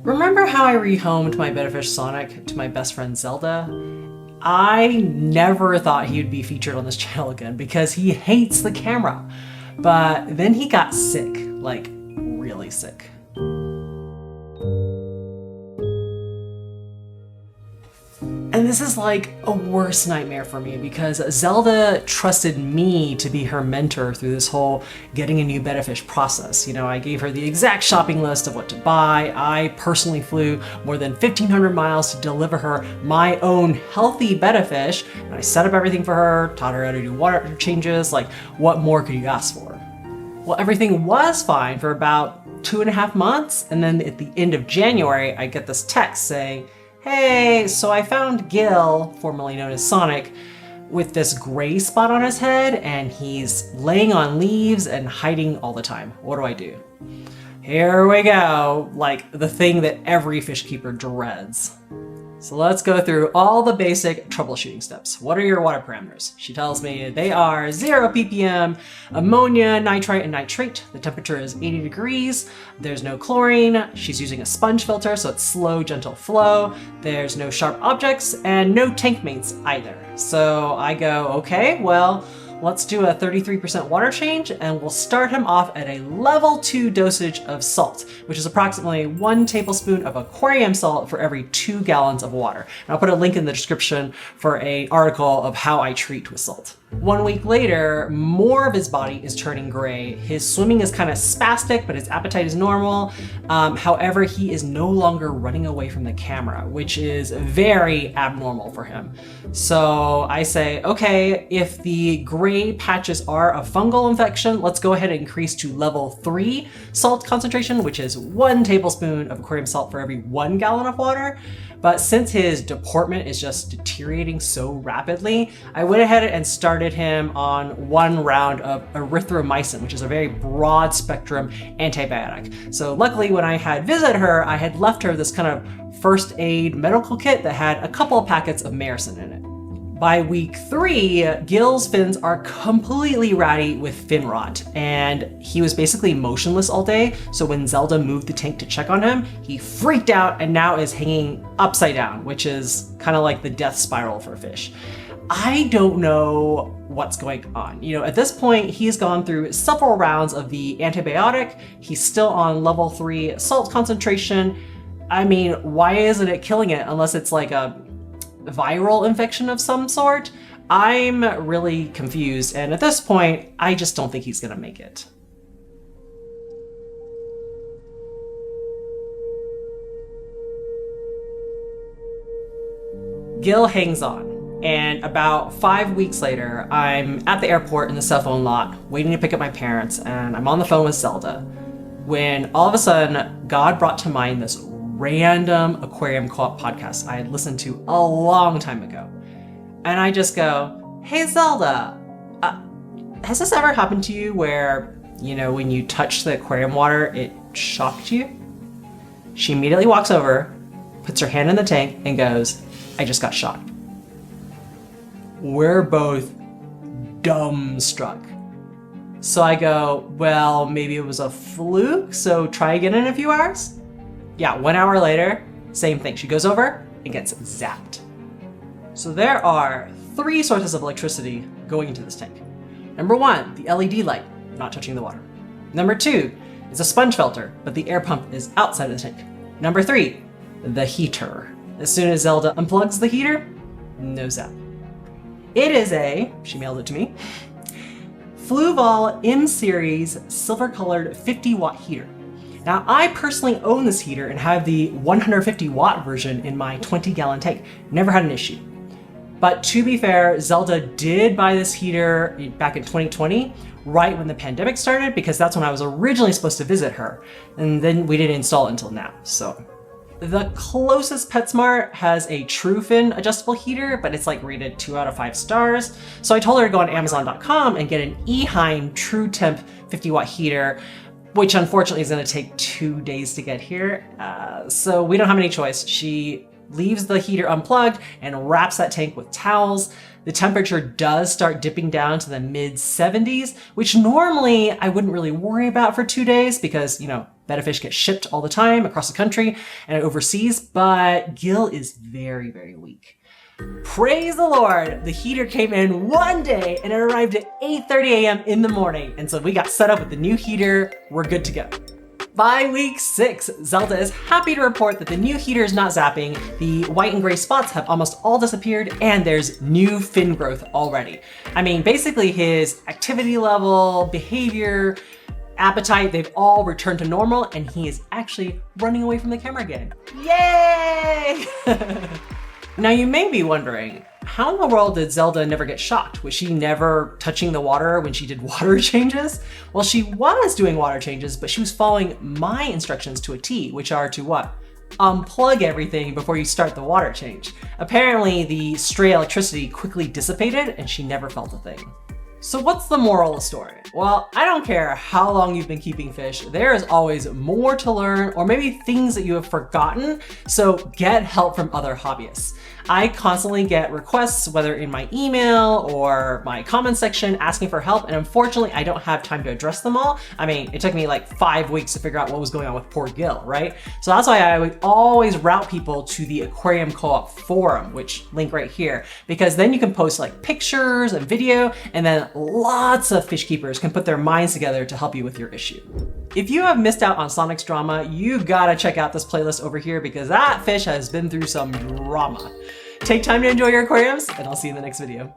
Remember how I rehomed my Betta fish Sonic to my best friend Zelda? I never thought he would be featured on this channel again because he hates the camera. But then he got sick, like really sick. And this is like a worse nightmare for me because Zelda trusted me to be her mentor through this whole getting a new Betta fish process. You know, I gave her the exact shopping list of what to buy. I personally flew more than 1,500 miles to deliver her my own healthy Betta fish. And I set up everything for her, taught her how to do water changes. Like, what more could you ask for? Well, everything was fine for about 2.5 months. And then at the end of January, I get this text saying, hey, so I found Gil, formerly known as Sonic, with this gray spot on his head, and he's laying on leaves and hiding all the time. What do I do? Here we go, like the thing that every fish keeper dreads. So let's go through all the basic troubleshooting steps. What are your water parameters? She tells me they are 0 ppm, ammonia, nitrite, and nitrate. The temperature is 80 degrees. There's no chlorine. She's using a sponge filter, so it's slow, gentle flow. There's no sharp objects and no tank mates either. So I go, okay, well, let's do a 33% water change, and we'll start him off at a level 2 dosage of salt, which is approximately 1 tablespoon of aquarium salt for every 2 gallons of water. And I'll put a link in the description for an article of how I treat with salt. 1 week later, more of his body is turning gray. His swimming is kind of spastic, but his appetite is normal. However, he is no longer running away from the camera, which is very abnormal for him. So I say, okay, if the gray patches are a fungal infection, let's go ahead and increase to level 3 salt concentration, which is 1 tablespoon of aquarium salt for every 1 gallon of water. But since his deportment is just deteriorating so rapidly, I went ahead and started him on 1 round of erythromycin, which is a very broad spectrum antibiotic. So luckily when I had visited her, I had left her this kind of first aid medical kit that had a couple of packets of Maricin in it. By week 3, Gil's fins are completely ratty with fin rot, and he was basically motionless all day. So when Zelda moved the tank to check on him, he freaked out and now is hanging upside down, which is kind of like the death spiral for a fish. I don't know what's going on. You know, at this point, he's gone through several rounds of the antibiotic. He's still on level 3 salt concentration. I mean, why isn't it killing it unless it's like a viral infection of some sort? I'm really confused, and at this point, I just don't think he's gonna make it. Gil hangs on, and about 5 weeks later, I'm at the airport in the cell phone lot, waiting to pick up my parents, and I'm on the phone with Zelda, when all of a sudden, God brought to mind this random aquarium co-op podcast I had listened to a long time ago. And I just go, hey Zelda, has this ever happened to you where, you know, when you touch the aquarium water, it shocked you? She immediately walks over, puts her hand in the tank and goes, I just got shocked. We're both dumbstruck. So I go, well, maybe it was a fluke, so try again in a few hours? Yeah, 1 hour later, same thing. She goes over and gets zapped. So there are 3 sources of electricity going into this tank. Number 1, the LED light, not touching the water. Number 2 is a sponge filter, but the air pump is outside of the tank. Number 3, the heater. As soon as Zelda unplugs the heater, no zap. It is she mailed it to me, Fluval M-Series silver-colored 50-watt heater. Now, I personally own this heater and have the 150-watt version in my 20-gallon tank. Never had an issue. But to be fair, Zelda did buy this heater back in 2020, right when the pandemic started, because that's when I was originally supposed to visit her. And then we didn't install it until now, so. The closest PetSmart has a TrueFin adjustable heater, but it's like rated 2 out of 5 stars. So I told her to go on Amazon.com and get an Eheim True Temp 50-watt heater, which unfortunately is gonna take 2 days to get here. So we don't have any choice. She leaves the heater unplugged and wraps that tank with towels. The temperature does start dipping down to the mid 70s, which normally I wouldn't really worry about for 2 days because, you know, Betta fish get shipped all the time across the country and overseas, but Gil is very, very weak. Praise the Lord, the heater came in one day and it arrived at 8:30 a.m. in the morning. And so we got set up with the new heater, we're good to go. By week 6, Zelda is happy to report that the new heater is not zapping, the white and gray spots have almost all disappeared, and there's new fin growth already. I mean, basically his activity level, behavior, appetite, they've all returned to normal, and he is actually running away from the camera again. Yay! Now you may be wondering, how in the world did Zelda never get shocked? Was she never touching the water when she did water changes? Well, she was doing water changes, but she was following my instructions to a T, which are to what? Unplug everything before you start the water change. Apparently the stray electricity quickly dissipated and she never felt a thing. So what's the moral of the story? Well, I don't care how long you've been keeping fish, there is always more to learn or maybe things that you have forgotten, so get help from other hobbyists. I constantly get requests, whether in my email or my comment section, asking for help, and unfortunately I don't have time to address them all. I mean, it took me like 5 weeks to figure out what was going on with poor Gil, right? So that's why I would always route people to the Aquarium Co-op forum, which link right here, because then you can post like pictures and video, and then lots of fish keepers can put their minds together to help you with your issue. If you have missed out on Sonic's drama, you gotta check out this playlist over here because that fish has been through some drama. Take time to enjoy your aquariums, and I'll see you in the next video.